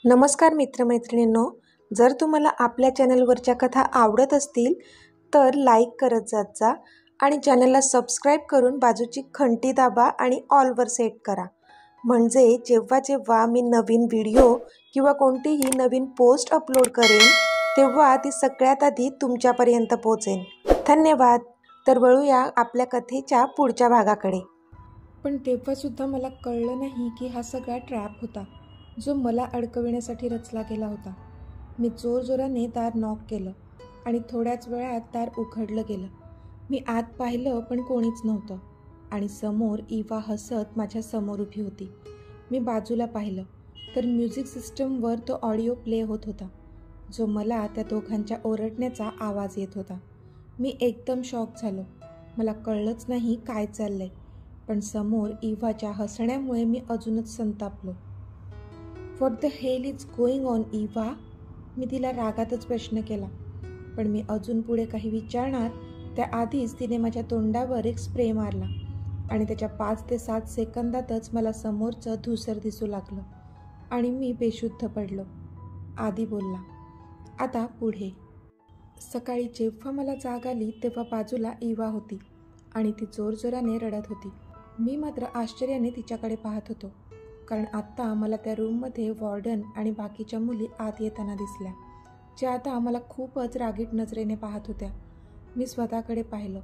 नमस्कार मित्रमैत्रिणींनो, जर तुम्हाला आपल्या चॅनलवरच्या कथा आवडत असतील तर लाईक करत जात जा आणि चॅनलला सबस्क्राईब करून बाजूची घंटी दाबा आणि ऑलवर सेट करा. म्हणजे जेव्हा जेव्हा मी नवीन व्हिडिओ किंवा कोणतीही नवीन पोस्ट अपलोड करेन तेव्हा ती सगळ्यात आधी तुमच्यापर्यंत पोहोचेल. धन्यवाद. तर वळूया आपल्या कथेच्या पुढच्या भागाकडे. पण तेव्हासुद्धा मला कळलं नाही की हा सगळा ट्रॅप होता जो मला अडकविण्यासाठी रचला गेला होता. मी जोरजोराने दार नॉक केलं आणि थोड्याच वेळात दार उघडलं गेलं. मी आत पाहिलं पण कोणीच नव्हतं आणि समोर इवा हसत माझ्या समोर उभी होती. मी बाजूला पाहिलं तर म्युझिक सिस्टमवर तो ऑडिओ प्ले होत होता जो मला त्या दोघांच्या ओरडण्याचा आवाज येत होता. मी एकदम शॉक झालो. मला कळलंच नाही काय चाललंय, पण समोर इवाच्या हसण्यामुळे मी अजूनच संतापलो. What the hell is going on Eva? मी तिला रागातच प्रश्न केला, पण मी अजून पुढे काही विचारणार त्याआधीच तिने माझ्या तोंडावर एक स्प्रे मारला आणि त्याच्या 5 ते 7 सेकंदातच मला समोरचं धूसर दिसू लागलं आणि मी बेशुद्ध पडलो. आधी बोलला, आता पुढे. सकाळी जेव्हा मला जाग आली तेव्हा बाजूला इवा होती आणि ती जोरजोराने रडत होती. मी मात्र आश्चर्याने तिच्याकडे पाहत होतो, कारण आत्ता मला त्या रूममध्ये वॉर्डन आणि बाकीच्या मुली आत येताना दिसल्या, ज्या आता मला खूपच रागीट नजरेने पाहत होत्या. मी स्वतःकडे पाहिलं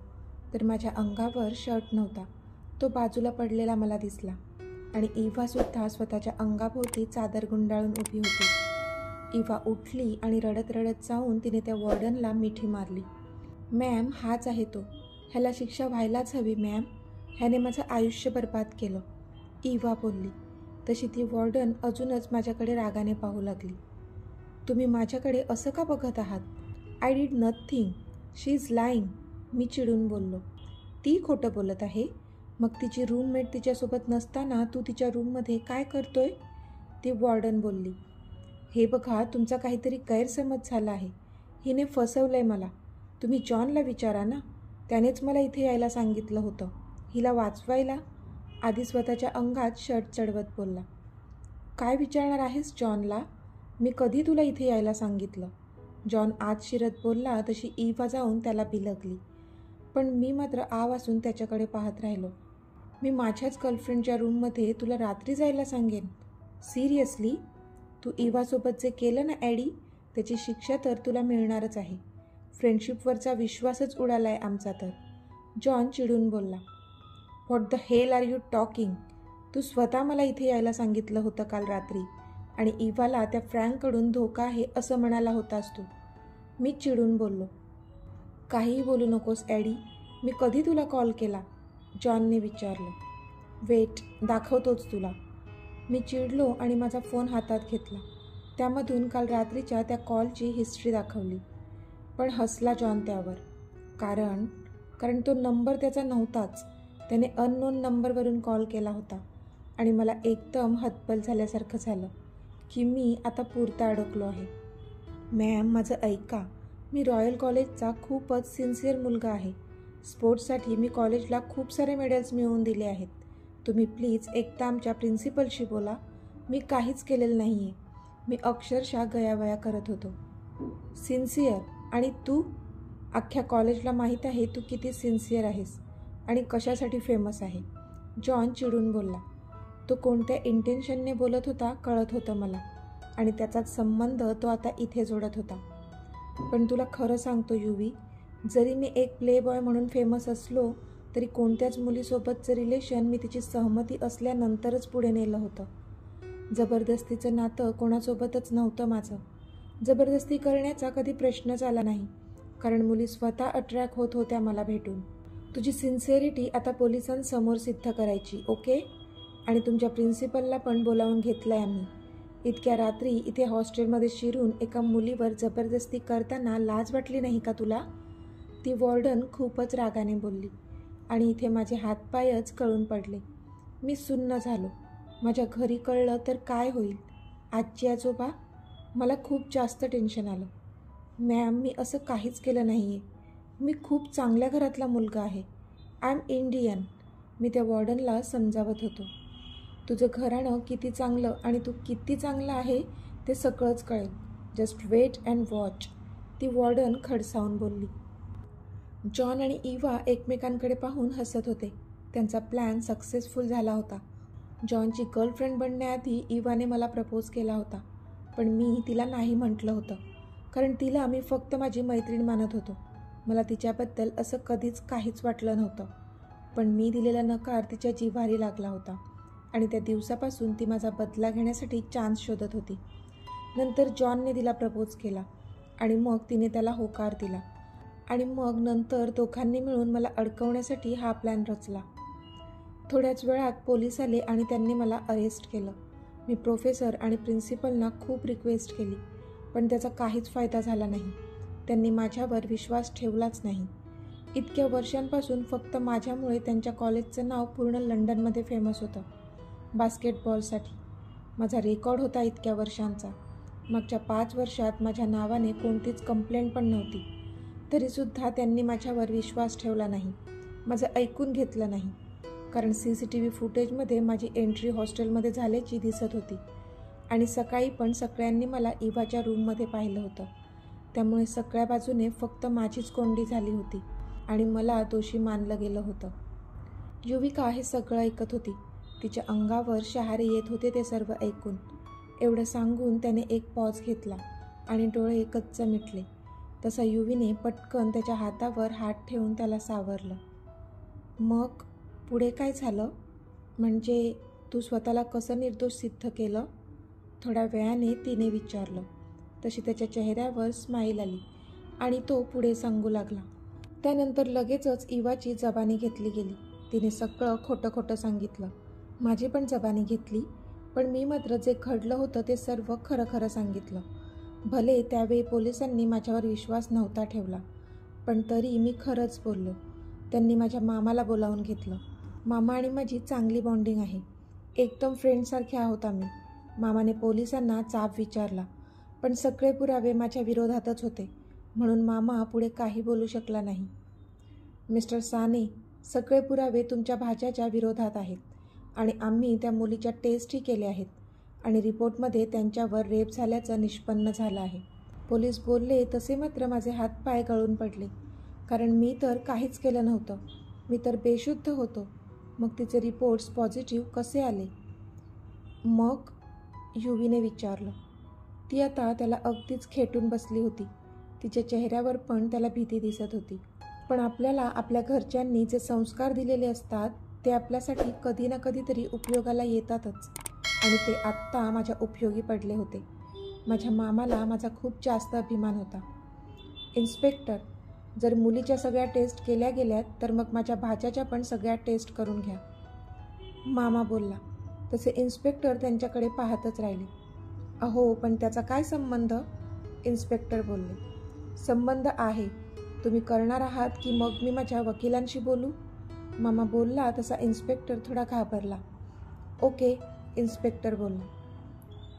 तर माझ्या अंगावर शर्ट नव्हता, तो बाजूला पडलेला मला दिसला आणि इवासुद्धा स्वतःच्या अंगाभोवती चादर गुंडाळून उभी होती. इवा उठली आणि रडत रडत जाऊन तिने त्या वॉर्डनला मिठी मारली. मॅम, हाच आहे तो. ह्याला शिक्षा व्हायलाच हवी मॅम. ह्याने माझं आयुष्य बर्बाद केलं, इवा बोलली. तशी ती वॉर्डन अजूनच माझ्याकडे रागाने पाहू लागली. तुम्ही माझ्याकडे असं का बघत आहात? I did nothing. She is lying. मी चिडून बोललो. ती खोटं बोलत आहे? मग तिची रूममेट तिच्यासोबत नसताना तू तिच्या रूममध्ये काय करतोय? ती वॉर्डन बोलली. हे बघा, तुमचा काहीतरी गैरसमज झाला आहे. हिने फसवलंय मला. तुम्ही जॉनला विचारा ना, त्यानेच मला इथे यायला सांगितलं होतं हिला वाचवायला. आधी स्वतःच्या अंगात शर्ट चढवत बोलला. काय विचारणार आहेस जॉनला? मी कधी तुला इथे यायला सांगितलं? जॉन आत शिरत बोलला तशी इवा जाऊन त्याला बिलगली, पण मी मात्र आवासून त्याच्याकडे पाहत राहिलो. मी माझ्याच गर्लफ्रेंडच्या रूममध्ये तुला रात्री जायला सांगेन? सिरियसली? तू इवासोबत जे केलं ना ॲडी, त्याची शिक्षा तर तुला मिळणारच आहे. फ्रेंडशिपवरचा विश्वासच उडालाय आमचा तर. जॉन चिडून बोलला. What the hell are you talking? तू स्वतः मला इथे यायला सांगितलं होतं काल रात्री आणि इवाला त्या फ्रँककडून धोका आहे असं म्हणाला होतास तू. मी चिडून बोललो. काहीही बोलू नकोस ॲडी. मी कधी तुला कॉल केला? जॉनने विचारलं. वेट, दाखवतोच तुला. मी चिडलो आणि माझा फोन हातात घेतला. त्यामधून काल रात्रीच्या त्या कॉलची हिस्ट्री दाखवली. पण हसला जॉन त्यावर, कारण तो नंबर त्याचा नव्हताच. त्याने अननोन नंबरवरून कॉल केला होता आणि मला एकदम हतबल झाल्यासारखं झालं की मी आता पुरता अडकलो आहे. मॅम, माझं ऐका. मी रॉयल कॉलेजचा खूपच सिन्सिअर मुलगा आहे. स्पोर्ट्ससाठी मी कॉलेजला खूप सारे मेडल्स मिळवून दिले आहेत. तुम्ही प्लीज एकदा आमच्या प्रिन्सिपलशी बोला. मी काहीच केलेलं नाही आहे. मी अक्षरशः गयावया करत होतो. सिन्सिअर? आणि तू? अख्ख्या कॉलेजला माहीत आहे तू किती सिन्सिअर आहेस आणि कशासाठी फेमस आहे. जॉन चिडून बोलला. तो कोणत्या इंटेन्शनने बोलत होता कळत होतं मला आणि त्याचाच संबंध तो आता इथे जोडत होता. पण तुला खरं सांगतो युवी, जरी मी एक प्ले बॉय म्हणून फेमस असलो तरी कोणत्याच मुलीसोबतचं रिलेशन मी तिची सहमती असल्यानंतरच पुढे नेलं होतं. जबरदस्तीचं नातं कोणासोबतच नव्हतं माझं. जबरदस्ती करण्याचा कधी प्रश्नच आला नाही, कारण मुली स्वतः अट्रॅक्ट होत होत्या मला भेटून. तुझी सिन्सिअरिटी आता पोलिसांसमोर सिद्ध करायची, ओके? आणि तुमच्या प्रिन्सिपलला पण बोलावून घेतलं आहे आम्ही. इतक्या रात्री इथे हॉस्टेलमध्ये शिरून एका मुलीवर जबरदस्ती करताना लाज वाटली नाही का तुला? ती वॉर्डन खूपच रागाने बोलली आणि इथे माझे हातपायच कळून पडले. मी सुन्न झालो. माझ्या घरी कळलं तर काय होईल? आजी आजोबा? मला खूप जास्त टेन्शन आलं. मॅम, मी असं काहीच केलं नाही आहे. मी खूप चांगल्या घरातला मुलगा आहे. I am Indian. मी त्या वॉर्डनला समजावत होतो. तुझं घराणं किती चांगलं आणि तू किती चांगला आहे ते सगळंच कळेल. जस्ट वेट अँड वॉच, ती वॉर्डन खडसावून बोलली. जॉन आणि इवा एकमेकांकडे पाहून हसत होते. त्यांचा प्लॅन सक्सेसफुल झाला होता. जॉनची गर्लफ्रेंड बनण्याआधी इवाने मला प्रपोज केला होता, पण मी तिला नाही म्हटलं होतं, कारण तिला मी फक्त माझी मैत्रीण मानत होतो. मला तिच्याबद्दल असं कधीच काहीच वाटलं नव्हतं. पण मी दिलेला नकार तिच्या जिव्हारी लागला होता आणि त्या दिवसापासून ती माझा बदला घेण्यासाठी चान्स शोधत होती. नंतर जॉनने तिला प्रपोज केला आणि मग तिने त्याला होकार दिला आणि मग नंतर दोघांनी मिळून मला अडकवण्यासाठी हा प्लॅन रचला. थोड्याच वेळात पोलीस आले आणि त्यांनी मला अरेस्ट केलं. मी प्रोफेसर आणि प्रिन्सिपलना खूप रिक्वेस्ट केली, पण त्याचा काहीच फायदा झाला नाही. त्यांनी माझ्यावर विश्वास ठेवलाच नाही. इतक्या वर्षांपासून फक्त माझ्यामुळे त्यांच्या कॉलेजचं नाव पूर्ण लंडनमध्ये फेमस होतं बास्केटबॉलसाठी. माझा रेकॉर्ड होता इतक्या वर्षांचा. मागच्या 5 वर्षात माझ्या नावाने कोणतीच कंप्लेंट पण नव्हती. तरीसुद्धा त्यांनी माझ्यावर विश्वास ठेवला नाही, माझं ऐकून घेतलं नाही. कारण CCTV फुटेजमध्ये माझी एंट्री हॉस्टेलमध्ये झाल्याची दिसत होती आणि सकाळी पण सगळ्यांनी मला इवाच्या रूममध्ये पाहिलं होतं. त्यामुळे सगळ्या बाजूने फक्त माझीच कोंडी झाली होती आणि मला दोषी मानलं गेलं होतं. युविका हे सगळं ऐकत होती. तिच्या अंगावर शहारे येत होते ते सर्व ऐकून. एवढं सांगून त्याने एक पॉज घेतला आणि डोळे गच्च मिटले. तसा युवीने पटकन त्याच्या हातावर हात ठेवून त्याला सावरलं. मग पुढे काय झालं? म्हणजे तू स्वतःला कसं निर्दोष सिद्ध केलं? थोड्या वेळाने तिने विचारलं. तशी त्याच्या चेहऱ्यावर स्माईल आली आणि तो पुढे सांगू लागला. त्यानंतर लगेचच इवाची जबानी घेतली गेली. तिने सगळं खोटं खोटं सांगितलं. माझी पण जबानी घेतली, पण मी मात्र जे घडलं होतं ते सर्व खरं खरं सांगितलं. भले त्यावेळी पोलिसांनी माझ्यावर विश्वास नव्हता ठेवला, पण तरी मी खरंच बोललो. त्यांनी माझ्या मामाला बोलावून घेतलं. मामा आणि माझी चांगली बॉन्डिंग आहे. एकदम फ्रेंडसारखे आहोत आम्ही. मामाने पोलिसांना जाब विचारला, पण सगळे पुरावे माझ्या विरोधातच होते, म्हणून मामा पुढे काही बोलू शकला नाही. मिस्टर साने, सगळे पुरावे तुमच्या भाच्याच्या विरोधात आहेत आणि आम्ही त्या मुलीच्या टेस्टही केल्या आहेत आणि रिपोर्टमध्ये त्यांच्यावर रेप झाल्याचं निष्पन्न झालं आहे. पोलीस बोलले तसे मात्र माझे हातपाय गळून पडले, कारण मी तर काहीच केलं नव्हतं. मी तर बेशुद्ध होतो. मग तिचे रिपोर्ट्स पॉझिटिव्ह कसे आले? मग युवीने विचारलं. ती आता त्याला अगदीच खेटून बसली होती. तिच्या चेहऱ्यावर पण त्याला भीती दिसत होती. पण आपल्याला आपल्या घरच्यांनी जे संस्कार दिलेले असतात ते आपल्यासाठी कधी ना कधीतरी उपयोगाला येतातच आणि ते आत्ता माझ्या उपयोगी पडले होते. माझ्या मामाला माझा खूप जास्त अभिमान होता. इन्स्पेक्टर, जर मुलीच्या सगळ्या टेस्ट केल्या गेल्यात तर मग माझ्या भाच्याच्या पण सगळ्या टेस्ट करून घ्या, मामा बोलला. तसे इन्स्पेक्टर त्यांच्याकडे पाहतच राहिले. अहो, पण त्याचा काय संबंध? इन्स्पेक्टर बोलले. संबंध आहे. तुम्ही करणार आहात की मग मी माझ्या वकिलांशी बोलू? मामा बोलला. तसा इन्स्पेक्टर थोडा घाबरला. ओके, इन्स्पेक्टर बोलला.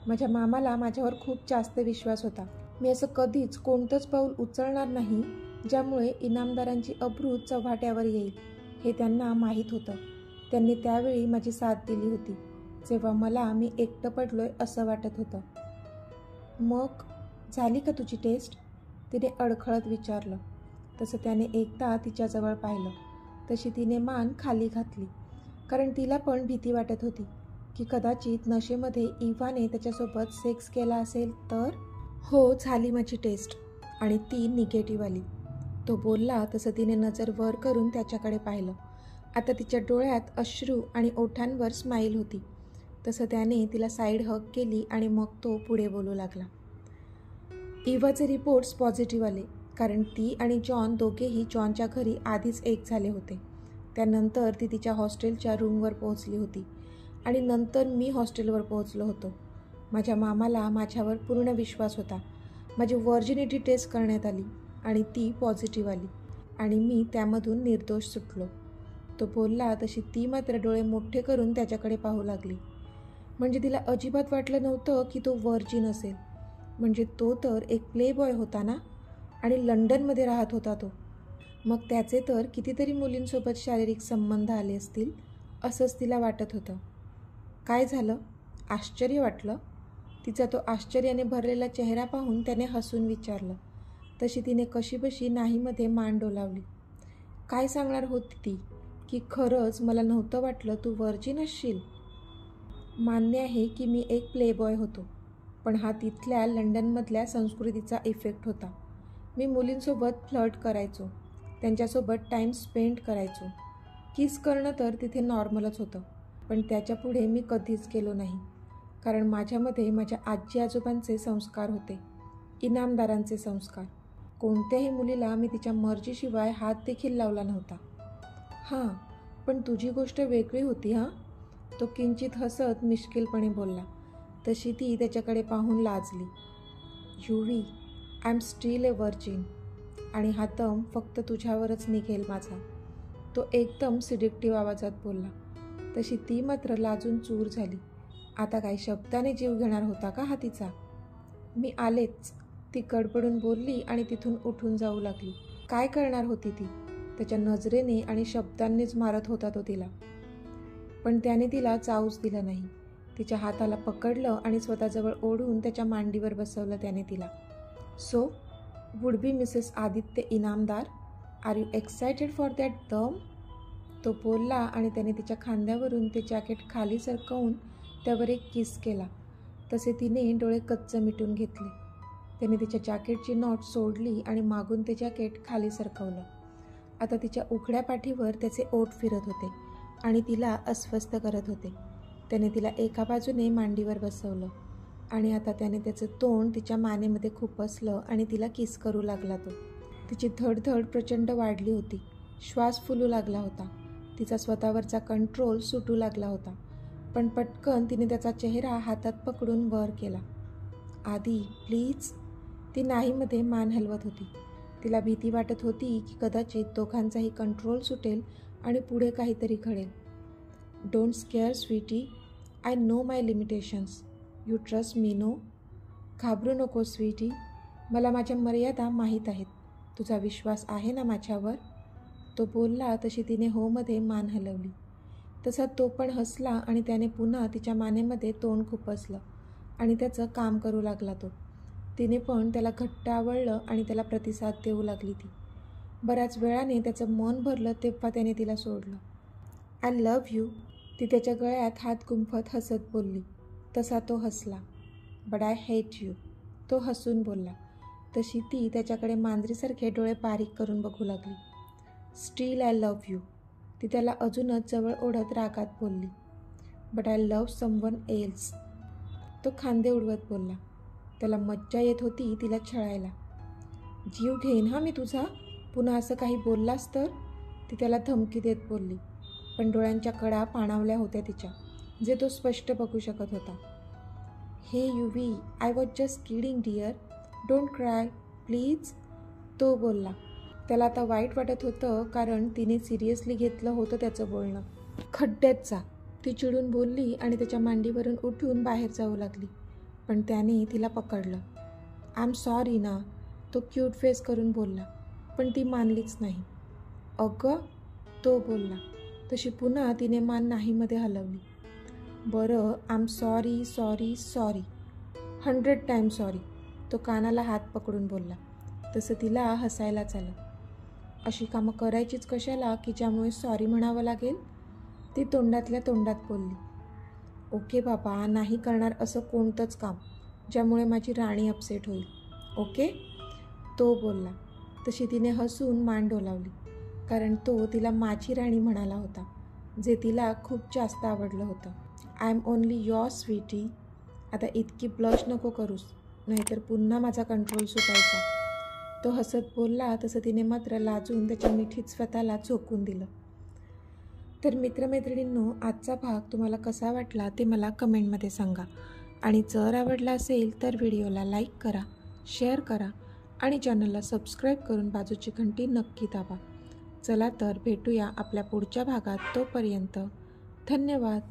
माझ्या मामाला माझ्यावर खूप जास्त विश्वास होता. मी असं कधीच कोणतंच पाऊल उचलणार नाही ज्यामुळे इनामदारांची अब्रू चव्हाट्यावर येईल, हे त्यांना माहीत होतं. त्यांनी त्यावेळी माझी साथ दिली होती, जेव्हा मला मी एकटं पडलोय असं वाटत होतं. मग झाली का तुझी टेस्ट? तिने अडखळत विचारलं. तसं त्याने एकदा तिच्याजवळ पाहिलं. तशी तिने मान खाली घातली, कारण तिला पण भीती वाटत होती की कदाचित नशेमध्ये इवाने त्याच्यासोबत सेक्स केला असेल तर. हो, झाली माझी टेस्ट आणि ती निगेटिव्ह आली, तो बोलला. तसं तिने नजर वर करून त्याच्याकडे पाहिलं. आता तिच्या डोळ्यात अश्रू आणि ओठांवर स्माईल होती. तसं त्याने तिला साईड हग केली आणि मग तो पुढे बोलू लागला. इवाचे रिपोर्ट्स पॉझिटिव्ह आले, कारण ती आणि जॉन दोघेही जॉनच्या घरी आधीच एक झाले होते. त्यानंतर ती तिच्या हॉस्टेलच्या रूमवर पोहोचली होती आणि नंतर मी हॉस्टेलवर पोहोचलो होतो. माझ्या मामाला माझ्यावर पूर्ण विश्वास होता. माझी व्हर्जिनिटी टेस्ट करण्यात आली आणि ती पॉझिटिव्ह आली आणि मी त्यामधून निर्दोष सुटलो, तो बोलला. तशी ती मात्र डोळे मोठे करून त्याच्याकडे पाहू लागली. म्हणजे तिला अजिबात वाटलं नव्हतं की तो व्हर्जिन असेल. म्हणजे तो तर एक प्लेबॉय होता ना, आणि लंडनमध्ये राहत होता तो. मग त्याचे तर कितीतरी मुलींसोबत शारीरिक संबंध आले असतील असंच तिला वाटत होतं. काय झालं? आश्चर्य वाटलं? तिचा तो आश्चर्याने भरलेला चेहरा पाहून त्याने हसून विचारलं. तशी तिने कशीबशी नाहीमध्ये मान डोलावली. काय सांगणार होती ती, की खरंच मला नव्हतं वाटलं तू व्हर्जिन असशील. मान्य आहे की मी एक प्लेबॉय होतो, पण हा तिथल्या लंडनमधल्या संस्कृतीचा इफेक्ट होता. मी मुलींसोबत फ्लर्ट करायचो, त्यांच्यासोबत टाईम स्पेंड करायचो. किस करणं तर तिथे नॉर्मलच होतं, पण त्याच्या पुढे मी कधीच गेलो नाही. कारण माझ्यामध्ये माझ्या आजी आजोबांचे संस्कार होते, इनामदारांचे संस्कार. कोणत्याही मुलीला मी तिच्या मर्जीशिवाय हात देखील लावला नव्हता. हां, पण तुझी गोष्ट वेगळी होती हां, तो किंचित हसत मिश्किलपणे बोलला. तशी ती त्याच्याकडे पाहून लाजली. Yuvi, I am still a virgin, आणि हा दम फक्त तुझ्यावरच निघेल माझा, तो एकदम सिडिक्टिव्ह आवाजात बोलला. तशी ती मात्र लाजून चूर झाली. आता काही शब्दाने जीव घेणार होता का हा तिचा? मी आलेच, ती कडकडून बोलली आणि तिथून उठून जाऊ लागली. काय करणार होती ती? त्याच्या नजरेने आणि शब्दांनीच मारत होता तो तिला. पण त्याने तिला चावूच दिला नाही. तिच्या हाताला पकडलं आणि स्वतःजवळ ओढून त्याच्या मांडीवर बसवलं त्याने तिला. So, would be Mrs Aditya Inamdar, are you excited for that दम? तो बोलला आणि त्याने तिच्या खांद्यावरून ते जॅकेट खाली सरकवून त्यावर एक किस केला. तसे तिने डोळे कच्च मिटून घेतले. त्याने तिच्या जॅकेटची नॉट सोडली आणि मागून ते जॅकेट खाली सरकवलं. आता तिच्या उघड्या पाठीवर त्याचे ओठ फिरत होते आणि तिला अस्वस्थ करत होते. त्याने तिला एका बाजूने मांडीवर बसवलं आणि आता त्याने त्याचं तोंड तिच्या मानेमध्ये खुपसलं आणि तिला किस करू लागला तो. तिची धडधड प्रचंड वाढली होती. श्वास फुलू लागला होता. तिचा स्वतःवरचा कंट्रोल सुटू लागला होता. पण पटकन तिने त्याचा चेहरा हातात पकडून वर केला. आधी, प्लीज. ती नाहीमध्ये मान हलवत होती. तिला भीती वाटत होती की कदाचित दोघांचाही कंट्रोल सुटेल आणि पुढे काहीतरी घडेल. Don't scare sweetie, I know my limitations, you trust me no. घाबरू नको स्वीटी, मला माझ्या मर्यादा माहीत आहेत. तुझा विश्वास आहे ना माझ्यावर? तो बोलला तशी तिने होमध्ये मान हलवली. तसा तो पण हसला आणि त्याने पुन्हा तिच्या मानेमध्ये तोंड खुपसलं आणि त्याचं काम करू लागला तो. तिने पण त्याला घट्ट आवळलं आणि त्याला प्रतिसाद देऊ लागली ती. बऱ्याच वेळाने त्याचं मन भरलं तेव्हा त्याने तिला सोडलं. आय लव्ह यू, ती त्याच्या गळ्यात हात गुंफत हसत बोलली. तसा तो हसला. बट आय हेट यू, तो हसून बोलला. तशी ती त्याच्याकडे मांजरीसारखे डोळे बारीक करून बघू लागली. स्टील आय लव्ह यू, ती त्याला अजूनच जवळ ओढत रागात बोलली. But I love someone else, तो खांदे उडवत बोलला. त्याला मज्जा येत होती तिला छळायला. जीव घेईन हा मी तुझा, पुन्हा असं काही बोललास तर, ती त्याला धमकी देत बोलली. पण डोळ्यांच्या कडा पाणावल्या होत्या तिच्या, जे तो स्पष्ट बघू शकत होता. Hey Yuvi, I was just kidding dear, don't cry please, तो बोलला. त्याला आता वाईट वाटत होतं कारण तिने सिरियसली घेतलं होतं त्याचं बोलणं. खड्ड्यात जा, ती चिडून बोलली आणि त्याच्या मांडीवरून उठून बाहेर जाऊ लागली. पण त्याने तिला पकडलं. आय एम सॉरी ना, तो क्यूट फेस करून बोलला. पण ती मानलीच नाही. अगं, तो बोलला. तशी पुन्हा तिने मान नाहीमध्ये हलवली. बरं, I am sorry sorry sorry, 100 times sorry, तो कानाला हात पकडून बोलला. तसं तिला हसायलाच आलं. अशी कामं करायचीच कशाला की ज्यामुळे सॉरी म्हणावं लागेल, ती तोंडातल्या तोंडात बोलली. ओके बाबा, नाही करणार असं कोणतंच काम ज्यामुळे माझी राणी अपसेट होईल, ओके, तो बोलला. तशी तिने हसून मान डोलावली, कारण तो तिला माझी राणी म्हणाला होता, जे तिला खूप जास्त आवडलं होतं. I am only your sweetie, आता इतकी ब्लश नको करूस, नाहीतर पुन्हा माझा कंट्रोल सुटायचा, तो हसत बोलला. तसं तिने मात्र लाजून त्याच्या मिठीत स्वतःला झोकून दिलं. तर मित्रमैत्रिणींनो, आजचा भाग तुम्हाला कसा वाटला ते मला कमेंटमध्ये सांगा. आणि जर आवडला असेल तर व्हिडिओला लाईक करा, शेअर करा आणि चॅनलला सबस्क्राईब करून बाजूची घंटी नक्की दाबा. चला तर भेटूया आपल्या पुढच्या भागात. तोपर्यंत धन्यवाद.